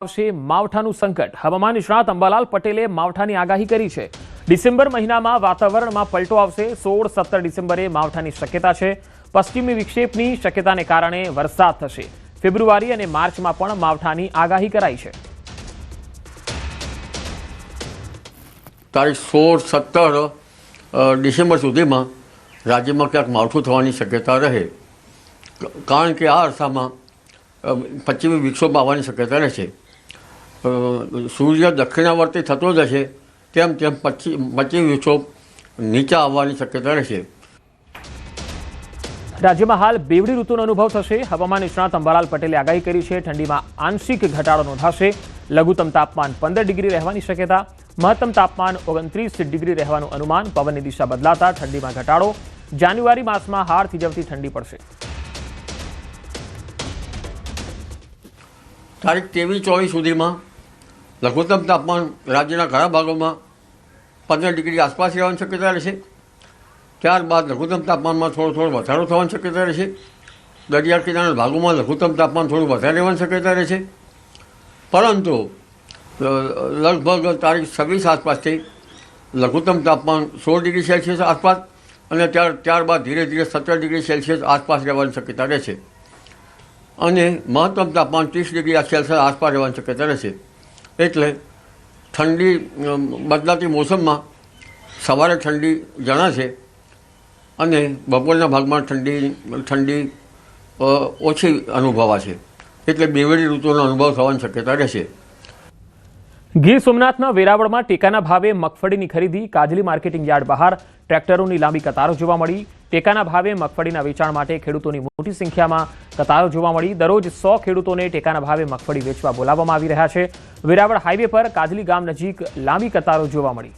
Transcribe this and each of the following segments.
આવશે માવઠાનું સંકટ। હવામાન નિષ્ણાત અંબાલાલ પટેલે માવઠાની આગાહી કરી છે। ડિસેમ્બર મહિનામાં વાતાવરણમાં પલટો આવશે। 16-17 ડિસેમ્બરે માવઠાની શક્યતા છે। પશ્ચિમી વિક્ષેપની શક્યતાને કારણે વરસાદ થશે। ફેબ્રુઆરી અને માર્ચમાં પણ માવઠાની આગાહી કરાઈ છે। તારીખ 16-17 ડિસેમ્બર સુધીમાં રાજ્યમાં ક્યાંક માવઠું થવાની શક્યતા રહે, કારણ કે આ અરસામાં પશ્ચિમી વિક્ષોભ આવવાની શક્યતા રહેશે। સૂર્ય દક્ષિણાવર્તી થતો જશે તેમ તેમ પશ્ચિમ વિક્ષોભ નીચે આવવાની શક્યતા રહેશે। રાજ્યમાં હાલ બેવડી ઋતુનો અનુભવ થશે। હવામાન નિષ્ણાત અંબાલાલ પટેલે આગાહી કરી છે। ઠંડીમાં આંશિક ઘટાડો નોંધાશે। લઘુત્તમ તાપમાન 15 ડિગ્રી રહેવાની શક્યતા, મહત્તમ તાપમાન 29 ડિગ્રી રહેવાનું અનુમાન। પવનની દિશા બદલાતા ઠંડીમાં ઘટાડો। જાન્યુઆરી માસમાં હાડ થીજવતી ઠંડી પડશે। તારીખ 23-24 સુધીમાં લઘુત્તમ તાપમાન રાજ્યના ઘણા ભાગોમાં 15 ડિગ્રી આસપાસ રહેવાની શક્યતા રહેશે। ત્યારબાદ લઘુત્તમ તાપમાનમાં થોડો વધારો થવાની શક્યતા રહેશે। દરિયા કિનારાના ભાગોમાં લઘુત્તમ તાપમાન થોડું વધારે રહેવાની શક્યતા રહેશે, પરંતુ લગભગ તારીખ 26 આસપાસથી લઘુત્તમ તાપમાન 16 ડિગ્રી સેલ્સિયસ આસપાસ અને ત્યારબાદ ધીરે ધીરે 17 ડિગ્રી સેલ્સિયસ આસપાસ રહેવાની શક્યતા રહેશે અને મહત્તમ તાપમાન 30 ડિગ્રી સેલ્સિયસ આસપાસ રહેવાની શક્યતા રહેશે। એટલે ઠંડી બદલાતી મોસમમાં સવારે ઠંડી જણાશે અને બપોરના ભાગમાં ઠંડી ઓછી અનુભવાશે। એટલે બેવડી ઋતુનો અનુભવ થવાની શક્યતા રહેશે। ગીર સોમનાથના વેરાવળમાં ટેકાના ભાવે મગફળીની ખરીદી। કાજલી માર્કેટિંગ યાર્ડ બહાર ટ્રેક્ટરોની લાંબી કતારો જોવા મળી। ટેકાના ભાવે મગફળીના વેચાણ માટે ખેડૂતોની મોટી સંખ્યામાં કતારો જોવા મળી। દરરોજ 100 ખેડૂતોને ટેકાના ભાવે મગફળી વેચવા બોલાવવામાં આવી રહ્યા છે। વેરાવળ હાઈવે પર કાજલી ગામ નજીક લાંબી કતારો જોવા મળી।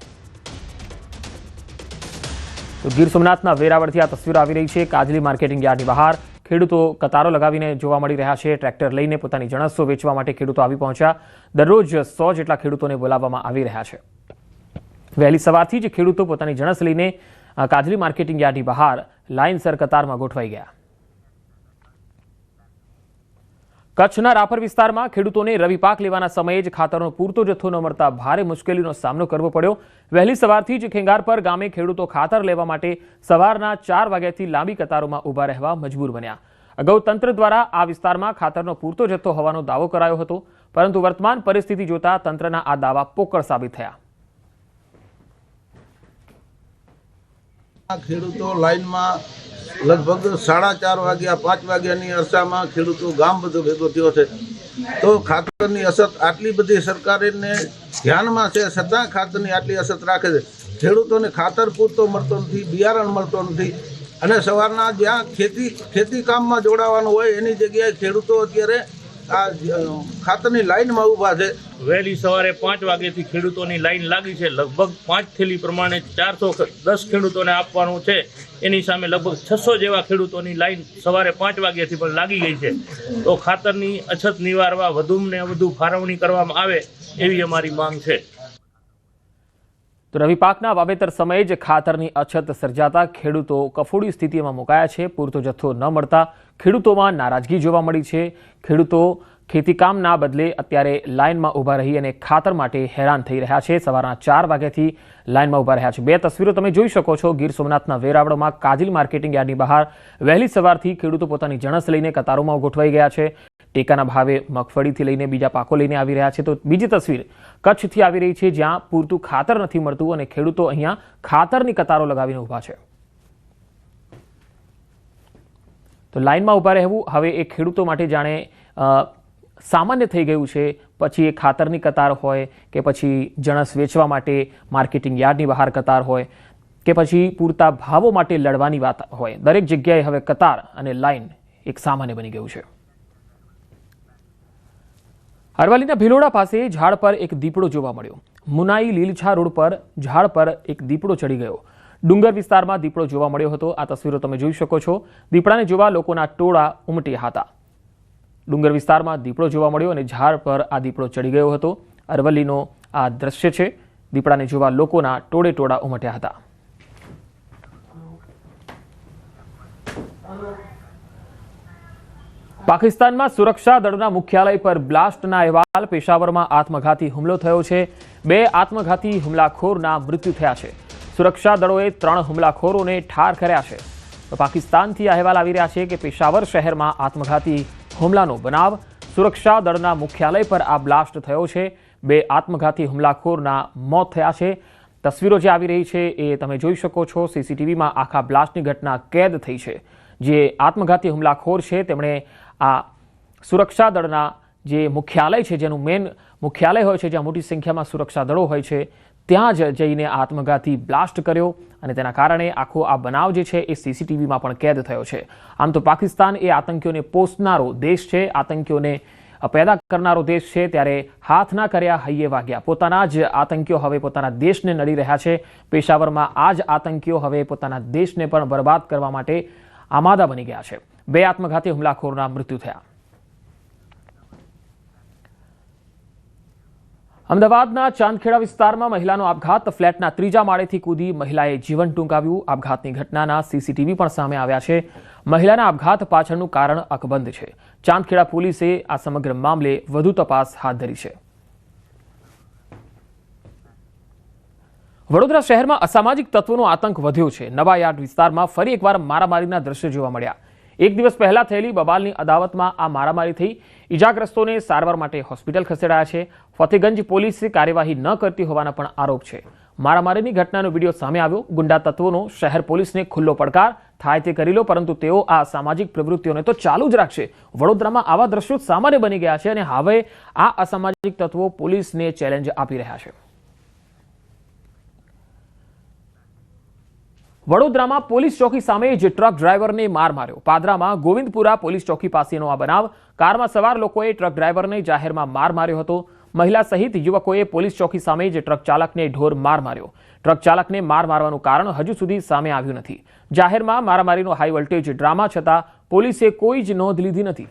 તો ગીર સોમનાથના વેરાવળથી આ તસવીરો આવી રહી છે। કાજલી માર્કેટિંગ યાર્ડની બહાર ખેડૂતો કતારો લગાવીને જોવા મળી રહ્યા છે। ટ્રેક્ટર લઈને પોતાની જણસો વેચવા માટે ખેડૂતો આવી પહોંચ્યા। દરરોજ 100 જેટલા ખેડૂતોને બોલાવવામાં આવી રહ્યા છે। વહેલી સવારથી જ ખેડૂતો પોતાની જણસ લઈને કાજલી માર્કેટિંગ યાર્ડની બહાર લાઇનસર કતારમાં ગોઠવાઈ ગયા। કચ્છના રાપર વિસ્તારમાં ખેડૂતોને રવિ પાક લેવાના સમયે જ ખાતરનો પૂરતો જથ્થો ન મળતા ભારે મુશ્કેલીનો સામનો કરવો પડ્યો। વહેલી સવારથી જ ખેંગારપર ગામે ખેડૂતો ખાતર લેવા માટે સવારના 4 વાગ્યાથી લાંબી કતારોમાં ઊભા રહેવા મજબૂર બન્યા। અગાઉ તંત્ર દ્વારા આ વિસ્તારમાં ખાતરનો પૂરતો જથ્થો હોવાનો દાવો કરાયો હતો, પરંતુ વર્તમાન પરિસ્થિતિ જોતા તંત્રના આ દાવા પોકળ સાબિત થયા। ખેડૂતો લાઈનમાં લગભગ 4:30 વાગ્યા 5 વાગ્યાની અરસામાં ખેડૂતો ગામ બધો ભેગો થયો છે। તો ખાતરની અછત આટલી બધી સરકારને ધ્યાનમાં છે છતાં ખાતરની આટલી અછત રાખે છે। ખેડૂતોને ખાતર પૂરતો મળતો નથી, બિયારણ મળતો નથી અને સવારના જ્યાં ખેતી કામમાં જોડાવાનું હોય એની જગ્યાએ ખેડૂતો અત્યારે આ ખાતરની લાઈનમાં ઊભા છે। વહેલી સવારે 5 વાગ્યાથી ખેડૂતોની લાઈન લાગી છે। લગભગ 5 થેલી પ્રમાણે 410 ખેડૂતોને આપવાનું છે। એની સામે લગભગ 600 જેવા ખેડૂતોની લાઈન સવારે 5 વાગ્યાથી પણ લાગી ગઈ છે। તો ખાતરની અછત નિવારવા વધુને વધુ ફાળવણી કરવામાં આવે એવી અમારી માંગ છે। તો રવિ પાકના વાવેતર સમયે જ ખાતરની અછત સર્જાતા ખેડૂતો કફોડી સ્થિતિમાં મુકાયા છે। પૂરતો જથ્થો ન મળતા ખેડૂતોમાં નારાજગી જોવા મળી છે। ખેડૂતો ખેતીકામના બદલે અત્યારે લાઇનમાં ઊભા રહી અને ખાતર માટે હેરાન થઈ રહ્યા છે। સવારના 4 વાગ્યાથી લાઇનમાં ઊભા રહ્યા છે। બે તસવીરો તમે જોઈ શકો છો। ગીર સોમનાથના વેરાવળમાં કાજલી માર્કેટિંગ યાર્ડની બહાર વહેલી સવારથી ખેડૂતો પોતાની જણસ લઈને કતારોમાં ગોઠવાઈ ગયા છે। ટેકાના ભાવે મગફળીથી લઈને બીજા પાકો લઈને આવી રહ્યા છે। તો બીજી તસવીર કચ્છથી આવી રહી છે, જ્યાં પૂરતું ખાતર નથી મળતું અને ખેડૂતો અહીંયા ખાતરની કતારો લગાવીને ઊભા છે। તો લાઇનમાં ઊભા રહેવું હવે એ ખેડૂતો માટે જાણે સામાન્ય થઈ ગયું છે। પછી એ ખાતરની કતાર હોય કે પછી જણસ વેચવા માટે માર્કેટિંગ યાર્ડની બહાર કતાર હોય કે પછી પૂરતા ભાવો માટે લડવાની વાત હોય, દરેક જગ્યાએ હવે કતાર અને લાઇન એક સામાન્ય બની ગયું છે। અરવલ્લીના ભિલોડા પાસે ઝાડ પર એક દીપડો જોવા મળ્યો। મુનાઈ લીલછા રોડ પર ઝાડ પર એક દીપડો ચડી ગયો। ડુંગર વિસ્તારમાં દીપડો જોવા મળ્યો હતો। આ તસવીરો તમે જોઈ શકો છો। દીપડાને જોવા લોકોના ટોળા ઉમટ્યા હતા। ડુંગર વિસ્તારમાં દીપડો જોવા મળ્યો અને ઝાડ પર આ દીપડો ચડી ગયો હતો। અરવલ્લીનો આ દ્રશ્ય છે। દીપડાને જોવા લોકોના ટોળે ટોળા ઉમટ્યા હતા। પાકિસ્તાનમાં સુરક્ષા દળના મુખ્યાલય પર બ્લાસ્ટના અહેવાલ. પેશાવરમાં આત્મઘાતી હુમલો થયો છે. 2 આત્મઘાતી હુમલાખોરના મૃત્યુ થયા છે. સુરક્ષા દળોએ 3 હુમલાખોરોને ઠાર કર્યા છે. તો પાકિસ્તાનથી અહેવાલ આવી રહ્યા છે કે પેશાવર શહેરમાં આત્મઘાતી હુમલાનો બનાવ. સુરક્ષા દળના મુખ્યાલય પર આ બ્લાસ્ટ થયો છે. 2 આત્મઘાતી હુમલાખોરના મોત થયા છે. તસવીરો જે આવી રહી છે એ તમે જોઈ શકો છો. સીસીટીવીમાં આખા બ્લાસ્ટની ઘટના કેદ થઈ છે. જે આત્મઘાતી હુમલાખોર છે તેમણે આ સુરક્ષા દળના જે મુખ્યાલય છે, જેનું મેન મુખ્યાલય હોય છે, જ્યાં મોટી સંખ્યામાં સુરક્ષા દળો હોય છે, ત્યાં જ જઈને આત્મઘાતી બ્લાસ્ટ કર્યો અને તેના કારણે આખો આ બનાવ જે છે એ સીસીટીવીમાં પણ કેદ થયો છે. આમ તો પાકિસ્તાન એ આતંકીઓને પોષનારો દેશ છે, આતંકીઓને પેદા કરનારો દેશ છે, ત્યારે હાથ ના કર્યા હૈયે વાગ્યા. પોતાના જ આતંકીઓ હવે પોતાના દેશને નડી રહ્યા છે. પેશાવરમાં આ જ આતંકીઓ હવે પોતાના દેશને પણ બરબાદ કરવા માટે આમાદા બની ગયા છે. 2 આત્મઘાતી હુમલાખોરના મૃત્યુ થયા. અમદાવાદના ચાંદખેડા વિસ્તારમાં મહિલાનો આપઘાત. ફ્લેટના 3જા માળેથી કૂદી મહિલાએ જીવન ટૂંકાવ્યું. આપઘાતની ઘટનાના સીસીટીવી પણ સામે આવ્યા છે. મહિલાના આપઘાત પાછળનું કારણ અકબંધ છે. ચાંદખેડા પોલીસે આ સમગ્ર મામલે વધુ તપાસ હાથ ધરી છે. વડોદરા શહેરમાં અસામાજિક તત્વોનો આતંક વધ્યો છે. નવા યાર્ડ વિસ્તારમાં ફરી એકવાર મારામારીના દ્રશ્યો જોવા મળ્યા. 1 દિવસ પહેલા થયેલી બબાલની અદાવતમાં આ મારામારી થઈ. ઇજાગ્રસ્તોને સારવાર માટે હોસ્પિટલ ખસેડાયા છે. ફતેગંજ પોલીસ કાર્યવાહી ન કરતી હોવાના પણ આરોપ છે. મારામારીની ઘટનાનો વિડીયો સામે આવ્યો. ગુંડા તત્વોનો શહેર પોલીસને ખુલ્લો પડકાર. થાય તે કરી લો, પરંતુ તેઓ આ સામાજિક પ્રવૃત્તિઓને તો ચાલુ જ રાખશે. વડોદરામાં આવા દ્રશ્યો સામાન્ય બની ગયા છે અને હવે આ અસામાજિક તત્વો પોલીસને ચેલેન્જ આપી રહ્યા છે. વડોદરામાં પોલીસ ચોકી સામે જે ટ્રક ડ્રાઈવરને માર માર્યો. પાદરામાં ગોવિંદપુરા પોલીસ ચોકી પાસેનો આ બનાવ. કારમાં સવાર લોકોએ ટ્રક ડ્રાઈવરને જાહેરમાં માર માર્યો હતો. મહિલા સહિત યુવકોએ પોલીસ ચોકી સામે જે ટ્રક ચાલકને ઢોર માર માર્યો. ટ્રક ચાલકને માર મારવાનું કારણ હજુ સુધી સામે આવ્યું નથી. જાહેરમાં મારામારીનો હાઈ વોલ્ટેજ ડ્રામા છતાં પોલીસે કોઈ જ નોંધ લીધી નથી.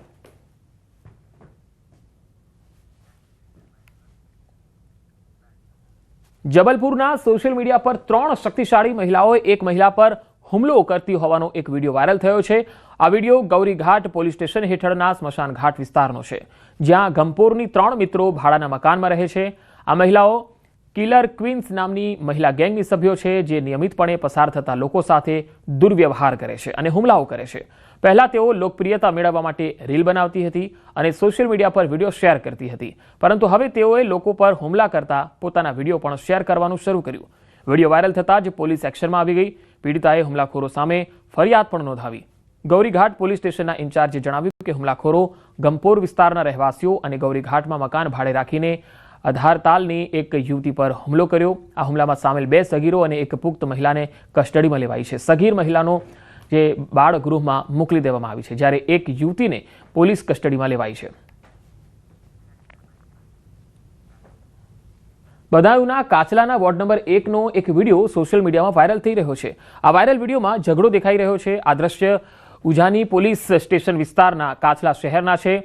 જબલપુરના સોશિયલ મીડિયા પર 3 શક્તિશાળી મહિલાઓએ એક મહિલા પર હુમલો કરતી હોવાનો એક વિડીયો વાયરલ થયો છે. આ વિડીયો ગૌરીઘાટ પોલીસ સ્ટેશન હેઠળના સ્મશાન ઘાટ વિસ્તારનો છે, જ્યાં ગંભોરની 3 મિત્રો ભાડાના મકાનમાં રહે છે. આ મહિલાઓ કિલર ક્વીન્સ નામની મહિલા ગેંગની સભ્યો છે, જે નિયમિતપણે પસાર થતા લોકો સાથે દુર્વ્યવહાર કરે છે અને હુમલાઓ કરે છે. પહેલા તેઓ લોકપ્રિયતા મેળવવા માટે રીલ બનાવતી હતી અને સોશિયલ મીડિયા પર વિડીયો શેર કરતી હતી, પરંતુ હવે તેઓએ લોકો પર હુમલા કરતા પોતાના વિડીયો પણ શેર કરવાનું શરૂ કર્યું. વિડીયો વાયરલ થતાં જ પોલીસ એક્શનમાં આવી ગઈ. પીડિતાએ હુમલાખોરો સામે ફરિયાદ પણ નોંધાવી. ગૌરીઘાટ પોલીસ સ્ટેશનના ઇન્ચાર્જે જણાવ્યું કે હુમલાખોરો ગંભોર વિસ્તારના રહેવાસીઓ અને ગૌરીઘાટમાં મકાન ભાડે રાખીને અધારતાલની એક યુવતી પર હુમલો કર્યો. આ હુમલામાં સામેલ 2 સગીરો અને એક પુખ્ત મહિલાને કસ્ટડીમાં લેવાઈ છે. સગીર મહિલાનો જે બાળ ગૃહમાં મોકલી દેવામાં આવી છે, જ્યારે એક યુવતીને પોલીસ કસ્ટડીમાં લેવાઈ છે. બદાયુના કાચલાના વોર્ડ નંબર 1નો એક વિડીયો સોશિયલ મીડિયામાં વાયરલ થઈ રહ્યો છે. આ વાયરલ વિડીયોમાં ઝઘડો દેખાઈ રહ્યો છે. આ દ્રશ્ય ઉજાની પોલીસ સ્ટેશન વિસ્તારના કાચલા શહેરના છે.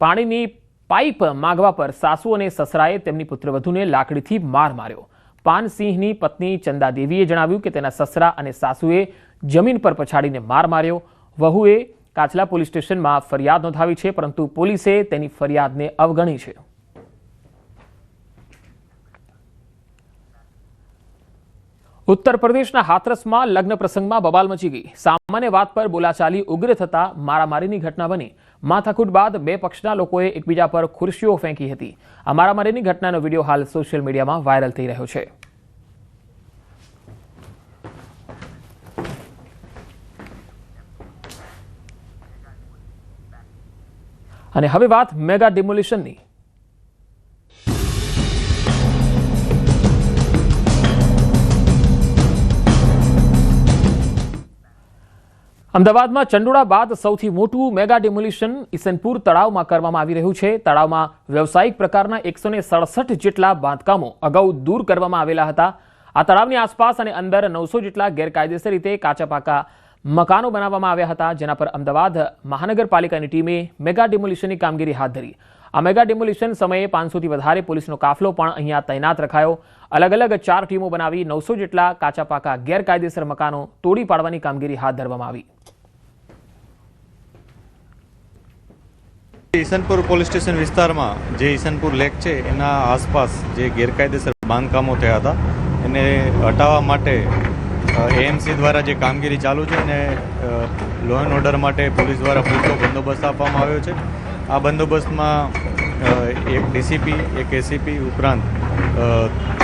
પાણીની પાઇપ માગવા પર સાસુ અને સસરાએ તેમની પુત્રવધૂને લાકડીથી માર માર્યો. પાનસિંહની પત્ની ચંદાદેવીએ જણાવ્યું કે તેના સસરા અને સાસુએ જમીન પર પછાડીને માર માર્યો. વહુએ કાચલા પોલીસ સ્ટેશનમાં ફરિયાદ નોંધાવી છે, પરંતુ પોલીસે તેની ફરિયાદને અવગણી છે. ઉત્તર પ્રદેશના હાથરસમાં લગ્ન પ્રસંગમાં બબાલ મચી ગઈ. સામાન્ય વાત પર બોલાચાલી ઉગ્ર થતા મારામારીની ઘટના બની. માથાકૂટ બાદ 2 પક્ષના લોકોએ એકબીજા પર ખુરશીઓ ફેંકી હતી. આ મારામારીની ઘટનાનો વિડીયો હાલ સોશિયલ મીડિયામાં વાયરલ થઈ રહ્યો છે. અને હવે વાત મેગા ડિમોલિશનની. અમદાવાદમાં ચંડોળા બાદ સૌથી મોટું મેગા ડિમોલિશન ઈસનપુર તળાવમાં કરવામાં આવી રહ્યું છે. તળાવમાં વ્યવસાયિક પ્રકારના 167 જેટલા બાંધકામો અગાઉ દૂર કરવામાં આવેલા હતા. આ તળાવની આસપાસ અને અંદર 900 જેટલા ગેરકાયદેસર રીતે કાચા પાકા મકાનો બનાવવામાં આવ્યા હતા, જેના પર અમદાવાદ મહાનગરપાલિકાની ટીમે મેગા ડિમોલિશનની કામગીરી હાથ ધરી. આ મેગા ડિમોલિશન સમયે 500થી વધારે પોલીસનો કાફલો પણ અહીંયા તૈનાત રખાયો. અલગ અલગ 4 ટીમો બનાવી 900 જેટલા કાચા પાકા ગેરકાયદેસર મકાનો તોડી પાડવાની કામગીરી હાથ ધરવામાં આવી. ઈસનપુર પોલીસ સ્ટેશન વિસ્તારમાં જે ઈસનપુર લેક છે એના આસપાસ જે ગેરકાયદેસર બાંધકામો થયા હતા એને હટાવવા માટે એએમસી દ્વારા જે કામગીરી ચાલુ છે અને લો એન્ડ ઓર્ડર માટે પોલીસ દ્વારા પૂરતો બંદોબસ્ત આપવામાં આવ્યો છે. આ બંદોબસ્તમાં એક ડીસીપી, એક એસીપી ઉપરાંત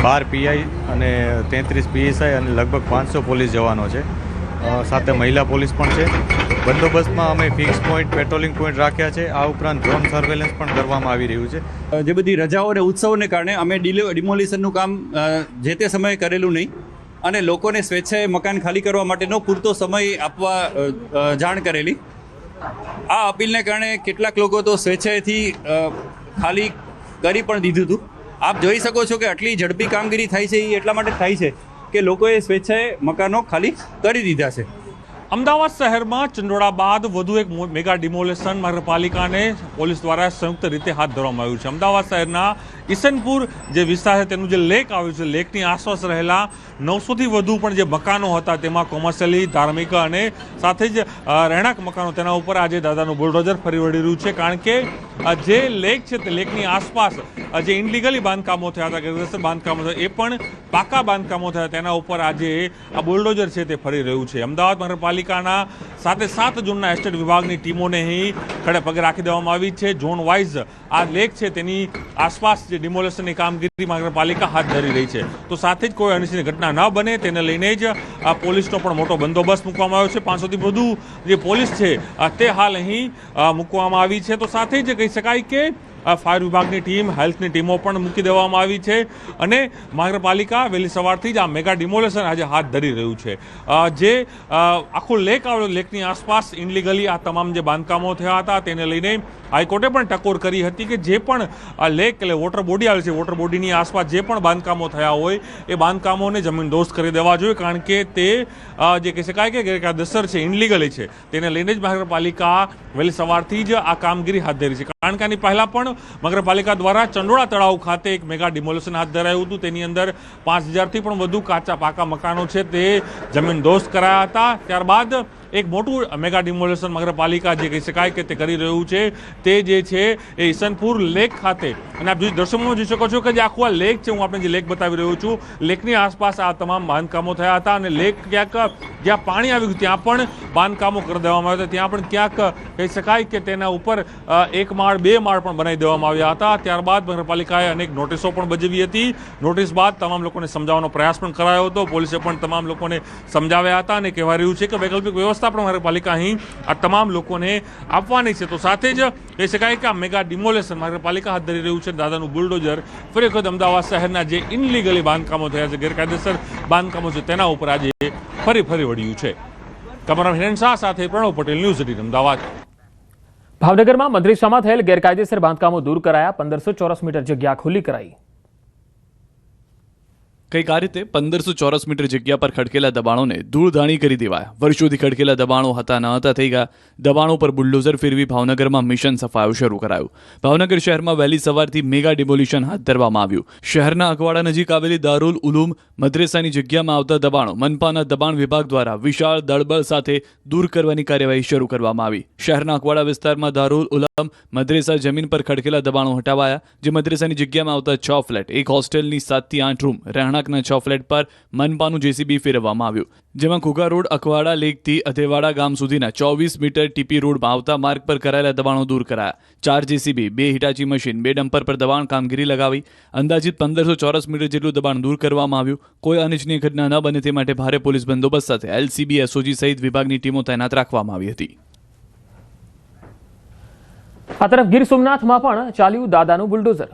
12 પીઆઈ અને 33 પીએસઆઈ અને લગભગ 500 પોલીસ જવાનો છે. સાથે મહિલા પોલીસ પણ છે. બંદોબસ્તમાં અમે ફિક્સ પોઈન્ટ, પેટ્રોલિંગ પોઈન્ટ રાખ્યા છે. આ ઉપરાંત ડ્રોન સર્વેલન્સ પણ કરવામાં આવી રહ્યું છે. જે બધી રજાઓ અને ઉત્સવોને કારણે અમે ડિમોલિશનનું કામ જે તે સમયે કરેલું નહીં અને લોકોને સ્વેચ્છાએ મકાન ખાલી કરવા માટેનો પૂરતો સમય આપવા જાણ કરેલી. આ અપીલને કારણે કેટલાક લોકો તો સ્વેચ્છાએથી ખાલી કરી પણ દીધું હતું. આપ જોઈ શકો છો કે આટલી ઝડપી કામગીરી થાય છે એ એટલા માટે થાય છે કે લોકોએ સ્વેચ્છાએ મકાનો ખાલી કરી દીધા છે. અમદાવાદ શહેરમાં ચંડોળા બાદ વધુ એક મેગા ડિમોલેશન મહાનગરપાલિકાને પોલીસ દ્વારા સંયુક્ત રીતે હાથ ધરવામાં આવ્યું છે. અમદાવાદ શહેરના ઈસનપુર જે વિસ્તાર છે તેનું જે લેક આવ્યું છે, લેકની આસપાસ રહેલા 900થી વધુ પણ જે મકાનો હતા તેમાં કોમર્શિયલી, ધાર્મિક અને સાથે જ રહેણાંક મકાનો, તેના ઉપર આજે દાદાનું બુલડોઝર ફરી વળી રહ્યું છે. કારણ કે જે લેક છે તે લેકની આસપાસ જે ઇનલીગલી બાંધકામો થયા હતા, ગેરકાયદેસર બાંધકામો થયા, એ પણ પાકા બાંધકામો થયા, તેના ઉપર આજે આ બુલડોઝર છે તે ફરી રહ્યું છે. અમદાવાદ મહાનગરપાલિકાના 7 ઝોનના એસ્ટેટ વિભાગની ટીમોને અહીં ખડે પગે રાખી દેવામાં આવી છે. ઝોન વાઇઝ આ લેક છે તેની આસપાસ જે ડિમોલેશનની કામગીરી મહાનગરપાલિકા હાથ ધરી રહી છે. તો સાથે જ કોઈ અનિચ્છનીય ઘટના ન બને તેને લઈને જ આ પોલીસનો પણ મોટો બંદોબસ્ત મૂકવામાં આવ્યો છે. 500થી વધુ જે પોલીસ છે તે હાલ અહીં મૂકવામાં આવી છે. તો સાથે જ કહી શકાય કે ફાયર વિભાગની ટીમ, હેલ્થની ટીમો પણ મૂકી દેવામાં આવી છે અને મહાનગરપાલિકા વહેલી સવારથી જ આ મેગા ડિમોલેશન આજે હાથ ધરી રહ્યું છે. જે આખું લેક આવેલો, લેકની આસપાસ ઇનલીગલી આ તમામ જે બાંધકામો થયા હતા તેને લઈને હાઈકોર્ટે પણ ટકોર કરી હતી કે જે પણ આ લેક એટલે વોટર બોડી આવે છે, વોટર બોડીની આસપાસ જે પણ બાંધકામો થયા હોય એ બાંધકામોને જમીનદોસ્ત કરી દેવા જોઈએ. કારણ કે તે જે કહી શકાય કે ગેરકાયદેસર છે, ઇનલીગલી છે, તેને લઈને જ મહાનગરપાલિકા વહેલી સવારથી જ આ કામગીરી હાથ ધરી છે. કારણ કે આની પહેલાં પણ મહાનગરપાલિકા દ્વારા ચંડોળા તળાવ ખાતે એક મેગા ડિમોલેશન હાથ ધરાયું હતું. તેની અંદર 5000થી પણ વધુ કાચા પાકા મકાનો છે તે જમીનદોસ્ત કરાયા હતા. ત્યારબાદ એક મોટું મેગા ડિમોલેશન મહાનગરપાલિકા જે કહી શકાય કે તે કરી રહ્યું છે તે જે છે એ ઈસનપુર લેક ખાતે, અને આપ દર્શકોમાં જોઈ શકો છો કે જે આખું આ લેક છે, હું આપણે જે લેક બતાવી રહ્યો છું, લેકની આસપાસ આ તમામ બાંધકામો થયા હતા અને લેક ક્યાંક જ્યાં પાણી આવ્યું ત્યાં પણ બાંધકામો કરી દેવામાં આવ્યા હતા. ત્યાં પણ ક્યાંક કહી શકાય કે તેના ઉપર 1 માળ 2 માળ પણ બનાવી દેવામાં આવ્યા હતા. ત્યારબાદ મહાનગરપાલિકાએ અનેક નોટિસો પણ બજાવી હતી. નોટિસ બાદ તમામ લોકોને સમજાવવાનો પ્રયાસ પણ કરાયો હતો. પોલીસે પણ તમામ લોકોને સમજાવ્યા હતા અને કહેવાય રહ્યું છે કે વૈકલ્પિક વ્યવસ્થા પણ મહાનગરપાલિકા અહીં આ તમામ લોકોને આપવાની છે. તો સાથે જ કહી શકાય કે આ મેગા ડિમોલેશન મહાનગરપાલિકા હાથ ધરી રહ્યું છે. દાદાનું બુલડોઝર ફરી વખત અમદાવાદ શહેરના જે ઇનલીગલી બાંધકામો થયા છે, ગેરકાયદેસર બાંધકામો છે, તેના ઉપર આજે ફરી વળ્યું છે. કેમેરામેન હિરેન શાહ સાથે પ્રણવ પટેલ, ન્યૂઝ 18 અમદાવાદ. ભાવનગરમાં મંત્રીશ્રામાં થયેલ ગેરકાયદેસર બાંધકામો દૂર કરાયા, 1500 ચોરસ મીટર જગ્યા ખુલ્લી કરાઈ. કંઈક આ રીતે 1500 ચોરસ મીટર જગ્યા પર ખડકેલા દબાણોને ધૂળધાણી કરી દેવાયા. વર્ષોથી ખડકેલા દબાણો હતા ન હતા થઈ ગયા. દબાણો પર બુલડોઝર ફેરવી ભાવનગરમાં મિશન સફાયો શરૂ કરાયું. ભાવનગર શહેરમાં વહેલી સવારથી મેગા ડિમોલિશન હાથ ધરવામાં આવ્યું. શહેરના અકવાડા નજીક આવેલી દારૂલ ઉલૂમ મદ્રેસાની જગ્યામાં આવતા દબાણો મનપાના દબાણ વિભાગ દ્વારા વિશાળ દળબળ સાથે દૂર કરવાની કાર્યવાહી શરૂ કરવામાં આવી. શહેરના અકવાડા વિસ્તારમાં દારૂલ ઉલૂમ મદ્રેસા જમીન પર ખડકેલા દબાણો હટાવાયા. જે મદ્રેસાની જગ્યામાં આવતા 6 ફ્લેટ, એક હોસ્ટેલની 7 થી 8 રૂમ, રહેણાંકના 6 ફ્લેટ પર મનપાનું જેસીબી ફેરવવામાં આવ્યું. જેમાં ઘોઘા રોડ અકવાડા લેકથી અધેવાડા ગામ સુધીના 24 મીટર ટીપી રોડમાં આવતા માર્ગ પર કરાયેલા દબાણો દૂર કરાયા. 4 જેસીબી, 2 હિટાચી મશીન, 2 ડમ્પર પર દબાણ કામગીરી લગાવી અંદાજિત 1500 ચોરસ મીટર જેટલું દબાણ દૂર કરવામાં આવ્યું. કોઈ અનિચ્છનીય ઘટના ન બને તે માટે ભારે પોલીસ બંદોબસ્ત સાથે એલસીબી, એસઓજી સહિત વિભાગની ટીમો તૈનાત રાખવામાં આવી હતી. આ તરફ ગીર સોમનાથમાં પણ ચાલ્યું દાદાનું બુલડોઝર.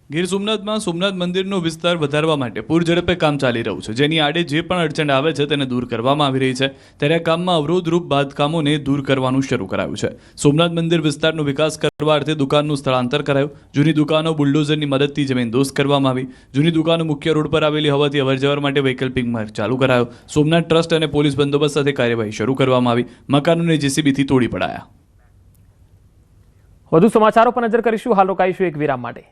ગીર સોમનાથમાં સોમનાથ મંદિરનો વિસ્તાર વધારવા માટે પૂરઝડપે કામ ચાલી રહ્યું છે. જેની આડે જે પણ અડચણ આવે છે તેને દૂર કરવામાં આવી રહી છે. ત્યારે આ કામમાં અવરોધરૂપ બાંધકામોને દૂર કરવાનું શરૂ કરાયું છે. સોમનાથ મંદિર વિસ્તારનો વિકાસ કરવા અર્થે દુકાનનું સ્થળાંતર કરાયું. જૂની દુકાનો બુલડોઝરની મદદથી જમીનદોસ્ત કરવામાં આવી. જૂની દુકાનો મુખ્ય રોડ પર આવેલી હોવાથી અવરજવર માટે વૈકલ્પિક માર્ગ ચાલુ કરાયો. સોમનાથ ટ્રસ્ટ અને પોલીસ બંદોબસ્ત સાથે કાર્યવાહી શરૂ કરવામાં આવી. મકાનોને જેસીબીથી તોડી પડાયા. વધુ સમાચારો પર નજર કરીશું. હાલ રોકાઈશું એક વિરામ માટે.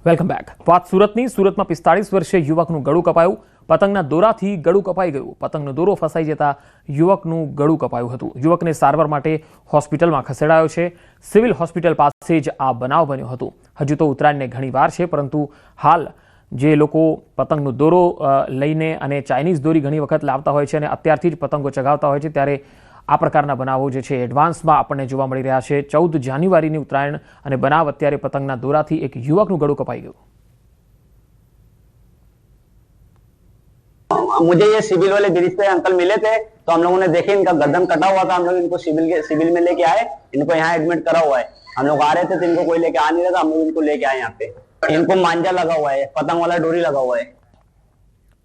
Welcome back. વાત સુરતની. સુરતમાં 45 વર્ષીય યુવકનું ગળું કપાયું. પતંગના દોરાથી ગળું કપાઈ ગયું. પતંગનો દોરો ફસાઈ જતા યુવકનું ગળું કપાયું હતું. યુવકને સારવાર માટે હોસ્પિટલમાં ખસેડાયો છે. સિવિલ હોસ્પિટલ પાસે જ આ બનાવ બન્યો હતો. હજુ તો ઉત્તરાયણને ઘણી વાર છે, પરંતુ હાલ જે લોકો પતંગનો દોરો લઈને અને ચાઇનીઝ દોરી ઘણી વખત લાવતા હોય છે અને અત્યારથી જ પતંગો ચગાવતા હોય છે, ત્યારે આ પ્રકારના બનાવો જે છે એડવાન્સમાં આપણને જોવા મળી રહ્યા છે. 14 જાન્યુઆરીની ઉત્તરાયણ અને બનાવ અત્યારે પતંગના દોરાથી એક યુવકનું ગળું કપાઈ ગયું. मुझे ये सिविल वाले ब्रिज पे अंकल मिले थे, तो हम लोगों ने देखे इनका गर्दन कटा हुआ था. हम लोग इनको सिविल में लेके आए, इनको यहाँ एडमिट करा हुआ है. हम लोग आ रहे थे तो इनको कोई लेके आ नहीं रहा था, हम लोग इनको लेके आए यहाँ पे. इनको मांझा लगा हुआ है, पतंग वाला डोरी लगा हुआ है.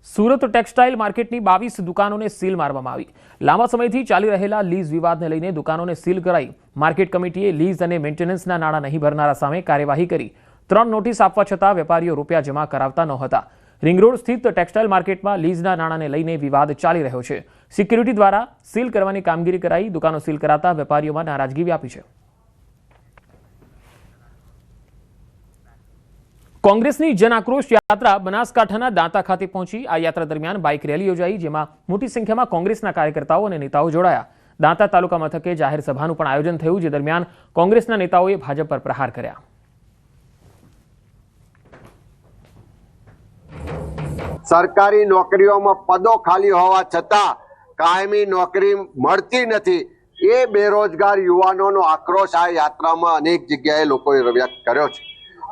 સુરત ટેક્સટાઇલ માર્કેટની 22 દુકાનોને સીલ મારવામાં આવી. લાંબા સમયથી ચાલી રહેલા લીઝ વિવાદને લઈને દુકાનોને સીલ કરાઈ. માર્કેટ કમિટીએ લીઝ અને મેન્ટેનન્સના નાણાં નહીં ભરનારા સામે કાર્યવાહી કરી. 3 નોટિસ આપવા છતાં વેપારીઓ રૂપિયા જમા કરાવતા નહોતા. રિંગ રોડ સ્થિત ટેક્સટાઇલ માર્કેટમાં લીઝના નાણાંને લઈને વિવાદ ચાલી રહ્યો છે. સિક્યુરિટી દ્વારા સીલ કરવાની કામગીરી કરાઈ. દુકાનો સીલ કરાતા વેપારીઓમાં નારાજગી વ્યાપી છે. કોંગ્રેસની જન આક્રોશ યાત્રા બનાસકાંઠાના દાંતા ખાતે પહોંચી. આ યાત્રા દરમિયાન બાઇક રેલી યોજાઈ, જેમાં મોટી સંખ્યામાં કોંગ્રેસના કાર્યકર્તાઓ અને નેતાઓ જોડાયા. દાંતા તાલુકા મથકે જાહેર સભાનું પણ આયોજન થયું, જે દરમિયાન કોંગ્રેસના નેતાઓએ ભાજપ પર પ્રહાર કર્યા. સરકારી નોકરીઓમાં પદો ખાલી હોવા છતાં કાયમી નોકરી મળતી નથી. એ બેરોજગાર યુવાનોનો આક્રોશ આ યાત્રામાં અનેક જગ્યાએ લોકોએ વ્યક્ત કર્યો છે.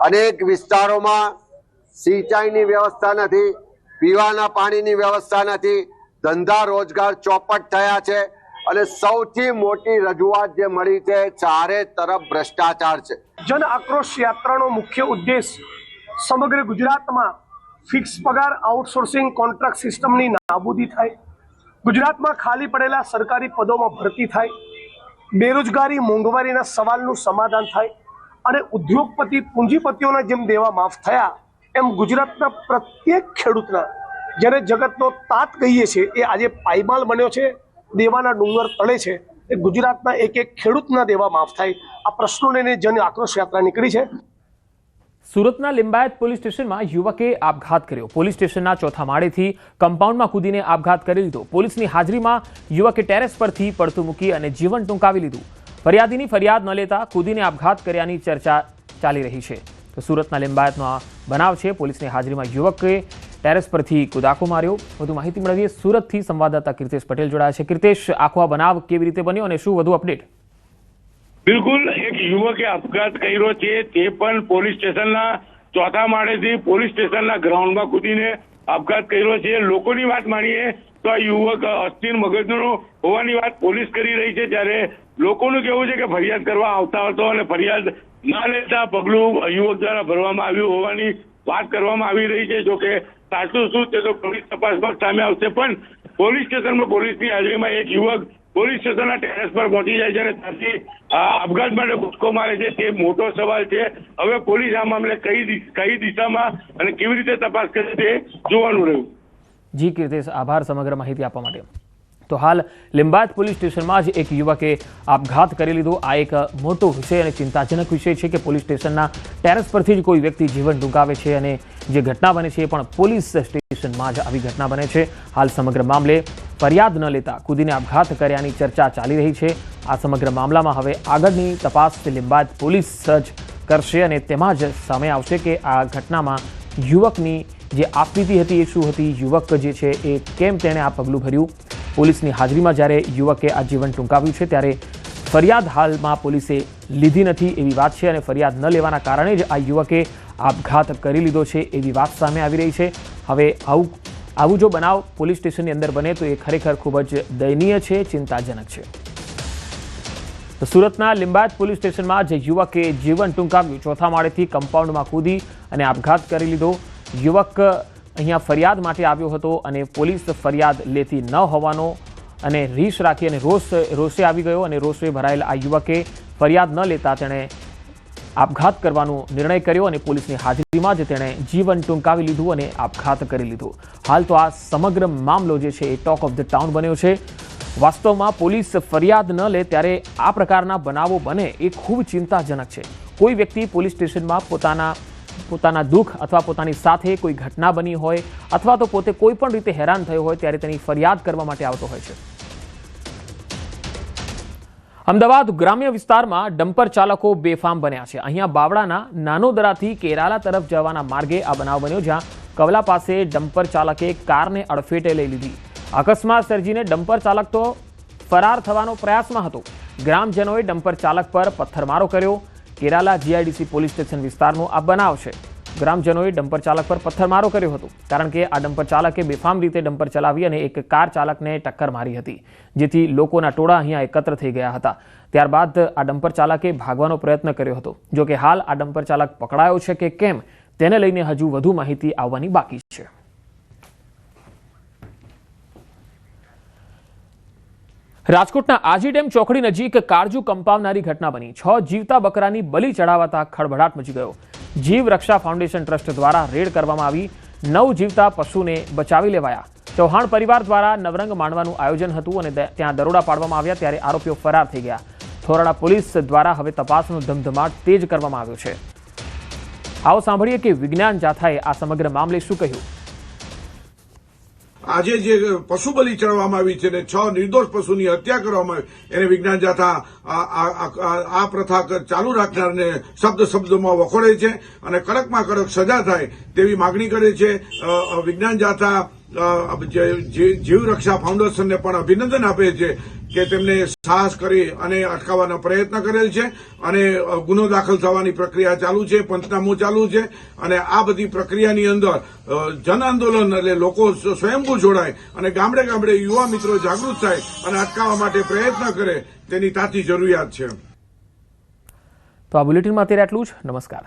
અનેક વિસ્તારોમાં સિંચાઈની વ્યવસ્થા નથી, પીવાના પાણીની વ્યવસ્થા નથી, ધંધા રોજગાર ચોપટ થયા છે અને સૌથી મોટી રજૂઆત જે મળી છે, ચારે તરફ ભ્રષ્ટાચાર છે. જન આક્રોશ યાત્રાનો મુખ્ય ઉદ્દેશ સમગ્ર ગુજરાતમાં ફિક્સ પગાર આઉટસોર્સિંગ કોન્ટ્રાક્ટ સિસ્ટમની નાબૂદી થાય, ગુજરાતમાં ખાલી પડેલા સરકારી પદોમાં ભરતી થાય, બેરોજગારી મોંઘવારીના સવાલનું સમાધાન થાય અને ઉદ્યોગપતિ પૂંજીપતિઓના જેમ દેવા માફ થયા એમ ગુજરાતના પ્રત્યેક ખેડૂતના, જેને જગતનો તાત કહીએ છીએ, એ આજે પાયમાલ બન્યો છે, દેવાના ડુંગર તળે છે. એ ગુજરાતના એક એક ખેડૂતના દેવા માફ થાય, આ પ્રશ્નોને લઈને જન આક્રોશ યાત્રા નીકળી છે. સુરતના લિંબાયત પોલીસ સ્ટેશનમાં યુવકે આપઘાત કર્યો. પોલીસ સ્ટેશનના 4થા માળેથી કમ્પાઉન્ડમાં કૂદીને આપઘાત કરી લીધો. પોલીસની હાજરીમાં યુવકે ટેરેસ પરથી પડતું મૂકી અને જીવન ટૂંકાવી લીધું. ફરિયાદીની ફરિયાદ ન લેતા કૂદીને આપઘાત કર્યાની ચર્ચા ચાલી રહી છે. તો સુરતના લિંબાયતનો આ બનાવ છે. પોલીસની હાજરીમાં યુવકે ટેરેસ પરથી કૂદાકો માર્યો. વધુ માહિતી મેળવીએ. સુરતથી સંવાદદાતા કીર્તેશ પટેલ જોડાયા છે. કીર્તેશ, આખો આ બનાવ કેવી રીતે બન્યો અને શું વધુ અપડેટ? બિલકુલ, એક યુવકે આપઘાત કર્યો છે, તે પણ પોલીસ સ્ટેશનના 4થા માળેથી પોલીસ સ્ટેશનના ગ્રાઉન્ડમાં કૂદીને આપઘાત કર્યો છે. લોકોની વાત માનીએ તો આ યુવક અસ્થિર મગજનો હોવાની વાત પોલીસ કરી રહી છે, ત્યારે લોકોનું કહેવું છે કે ફરિયાદ કરવા આવતા હતો અને ફરિયાદ ના લેતા પગલું યુવક દ્વારા ભરવામાં આવ્યું હોવાની વાત કરવામાં આવી રહી છે. જોકે સાચું શું તે તો પોલીસ તપાસમાં સામે આવશે, પણ પોલીસ સ્ટેશનમાં પોલીસની હાજરીમાં એક યુવક પોલીસ સ્ટેશનના ટેરેસ પર પહોંચી જાય છે અને ત્યાંથી આપઘાત માટે કૂદકો મારે છે, તે મોટો સવાલ છે. હવે પોલીસ આ મામલે કઈ દિશામાં અને કેવી રીતે તપાસ કરે તે જોવાનું રહ્યું. જી કીર્તેશ, આભાર સમગ્ર માહિતી આપવા માટે. તો હાલ લિંબાયત પોલીસ સ્ટેશનમાં જ એક યુવકે આપઘાત કરી લીધો. આ એક મોટો વિષય અને ચિંતાજનક વિષય છે કે પોલીસ સ્ટેશનના ટેરેસ પરથી જ કોઈ વ્યક્તિ જીવન ટૂંકાવે છે અને જે ઘટના બને છે એ પણ પોલીસ સ્ટેશનમાં જ આવી ઘટના બને છે. હાલ સમગ્ર મામલે ફરિયાદ ન લેતા કૂદીને આપઘાત કર્યાની ચર્ચા ચાલી રહી છે. આ સમગ્ર મામલામાં હવે આગળની તપાસ લિંબાયત પોલીસ જ કરશે અને તેમાં જ સામે આવશે કે આ ઘટનામાં યુવકની જે આપવીતી હતી એ શું હતી, યુવક જે છે એ કેમ તેણે આ પગલું ભર્યું. પોલીસની હાજરીમાં જ્યારે યુવકે આ જીવન ટૂંકાવ્યું છે, ત્યારે ફરિયાદ હાલમાં પોલીસે લીધી નથી એવી વાત છે અને ફરિયાદ ન લેવાના કારણે જ આ યુવકે આપઘાત કરી લીધો છે એવી વાત સામે આવી રહી છે. હવે આવું જો બનાવ પોલીસ સ્ટેશનની અંદર બને તો એ ખરેખર ખૂબ જ દયનીય છે, ચિંતાજનક છે. તો સુરતના લિંબાયત પોલીસ સ્ટેશનમાં જે યુવકે જીવન ટૂંકાવ્યું, 4થા માળેથી કમ્પાઉન્ડમાં કૂદી અને આપઘાત કરી લીધો. યુવક અહીંયા ફરિયાદ માટે આવ્યો હતો અને પોલીસ ફરિયાદ લેતી ન હોવાનો અને રીસ રાખી અને રોષે આવી ગયો અને રોષે ભરાયેલા આ યુવકે ફરિયાદ ન લેતા તેણે આપઘાત કરવાનો નિર્ણય કર્યો અને પોલીસની હાજરીમાં જ તેણે જીવન ટૂંકાવી લીધું અને આપઘાત કરી લીધો. હાલ તો આ સમગ્ર મામલો જે છે એ ટોક ઓફ ધ ટાઉન બન્યો છે. વાસ્તવમાં પોલીસ ફરિયાદ ન લે ત્યારે આ પ્રકારના બનાવો બને એ ખૂબ ચિંતાજનક છે. કોઈ વ્યક્તિ પોલીસ સ્ટેશનમાં પોતાના પોતાના દુઃખ અથવા પોતાની સાથે કોઈ ઘટના બની હોય અથવા તો પોતે કોઈ પણ રીતે હેરાન થયો હોય ત્યારે તેની ફરિયાદ કરવા માટે આવતો હોય છે. અમદાવાદ ગ્રામ્ય વિસ્તારમાં ડમ્પર ચાલકો બેફામ બન્યા છે. અહીંયા બાવળાના નાનોદરાથી કેરાલા તરફ જવાના માર્ગે આ બનાવ બન્યો, જ્યાં કવલા પાસે ડમ્પર ચાલકે કારને અડફેટે લઈ લીધી. અકસ્માત સર્જીને ડમ્પર ચાલક તો ફરાર થવાનો પ્રયાસમાં હતો. ગ્રામજનોએ ડમ્પર ચાલક પર પથ્થરમારો કર્યો. કેરાલા જીઆઈડીસી પોલીસ સ્ટેશન વિસ્તારનો આ બનાવ છે. ગ્રામજનોએ ડમ્પર ચાલક પર પથ્થરમારો કર્યો હતો, કારણ કે આ ડમ્પર ચાલકે બેફામ રીતે ડમ્પર ચલાવી અને એક કાર ચાલકને ટક્કર મારી હતી, જેથી લોકોના ટોળા અહીંયા એકત્ર થઈ ગયા હતા. ત્યારબાદ આ ડમ્પર ચાલકે ભાગવાનો પ્રયત્ન કર્યો હતો. જો કે હાલ આ ડમ્પર ચાલક પકડાયો છે કે કેમ તેને લઈને હજુ વધુ માહિતી આવવાની બાકી છે. રાજકોટના આજી ડેમ ચોકડી નજીક કાળજુ કંપાવનારી ઘટના બની. 6 જીવતા બકરાની બલી ચડાવાતા ખળભળાટ મચી ગયો. જીવ રક્ષા ફાઉન્ડેશન ટ્રસ્ટ દ્વારા રેડ કરવામાં આવી. 9 જીવતા પશુને બચાવી લેવાયા. ચૌહાણ પરિવાર દ્વારા નવરંગ માંડવાનું આયોજન હતું અને ત્યાં દરોડા પાડવામાં આવ્યા ત્યારે આરોપીઓ ફરાર થઈ ગયા. થોરાડા પોલીસ દ્વારા હવે તપાસનો ધમધમાટ તેજ કરવામાં આવ્યો છે. આવો સાંભળીએ કે વિજ્ઞાન જાથાએ આ સમગ્ર મામલે શું કહ્યું. આજે જે પશુ બલિ ચડવામાં આવી છે અને 6 નિર્દોષ પશુની હત્યા કરવામાં આવી એને વિજ્ઞાન જાથા આ પ્રથા ચાલુ રાખનારને શબ્દમાં વખોડે છે અને કડકમાં કડક સજા થાય તેવી માગણી કરે છે. વિજ્ઞાન જાથા જીવ રક્ષા ફાઉન્ડેશનને પણ અભિનંદન આપે છે કે તેમને સાહસ કરી અને અટકાવવાનો પ્રયત્ન કરેલ છે અને ગુનો દાખલ થવાની પ્રક્રિયા ચાલુ છે, પંચનામું ચાલુ છે અને આ બધી પ્રક્રિયાની અંદર જન આંદોલન એટલે લોકો સ્વયંભૂ જોડાય અને ગામડે ગામડે યુવા મિત્રો જાગૃત થાય અને અટકાવવા માટે પ્રયત્ન કરે તેની તાતી જરૂરિયાત છે. તો આ બુલેટિનમાં અત્યારે આટલું જ. નમસ્કાર.